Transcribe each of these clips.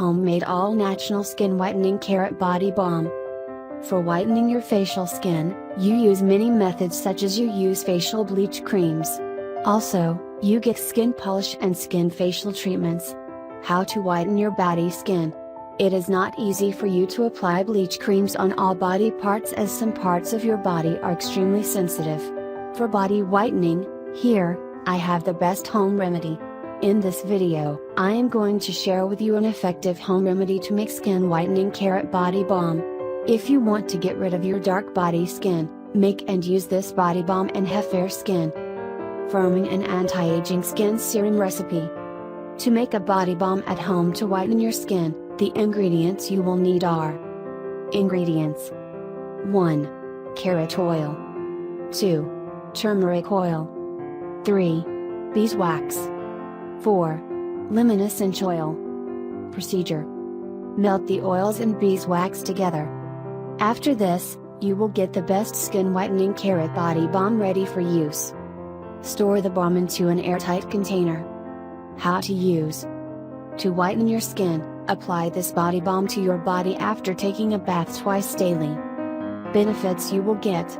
homemade all-natural skin whitening carrot body balm. For whitening your facial skin, you use many methods such as you use facial bleach creams. Also, you get skin polish and skin facial treatments. How to whiten your body skin. It is not easy for you to apply bleach creams on all body parts as some parts of your body are extremely sensitive. For body whitening, here, I have the best home remedy. In this video, I am going to share with you an effective home remedy to make skin whitening carrot body balm. If you want to get rid of your dark body skin, make and use this body balm and have fair skin. Firming and anti-aging skin serum recipe. To make a body balm at home to whiten your skin, the ingredients you will need are: Ingredients: 1. Carrot oil. 2. Turmeric oil. 3. Beeswax. 4. Lemon essential oil. Procedure: melt the oils and beeswax together. After this, you will get the best skin whitening carrot body balm ready for use. Store the balm into an airtight container. How to use. To whiten your skin, apply this body balm to your body after taking a bath twice daily. Benefits you will get.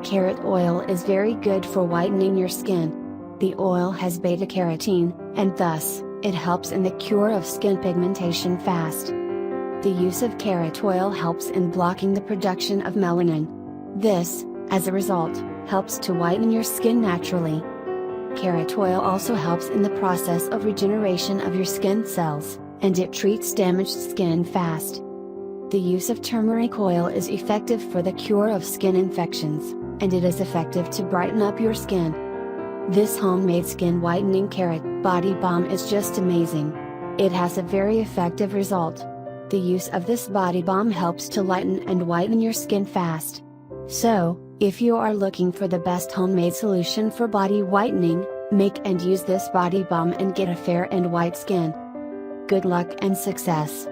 Carrot oil is very good for whitening your skin. The oil has beta-carotene, and thus, it helps in the cure of skin pigmentation fast. The use of carrot oil helps in blocking the production of melanin. This, as a result, helps to whiten your skin naturally. Carrot oil also helps in the process of regeneration of your skin cells, and it treats damaged skin fast. The use of turmeric oil is effective for the cure of skin infections, and it is effective to brighten up your skin. This homemade skin whitening carrot body balm is just amazing. It has a very effective result. The use of this body balm helps to lighten and whiten your skin fast. So, if you are looking for the best homemade solution for body whitening, make and use this body balm and get a fair and white skin. Good luck and success.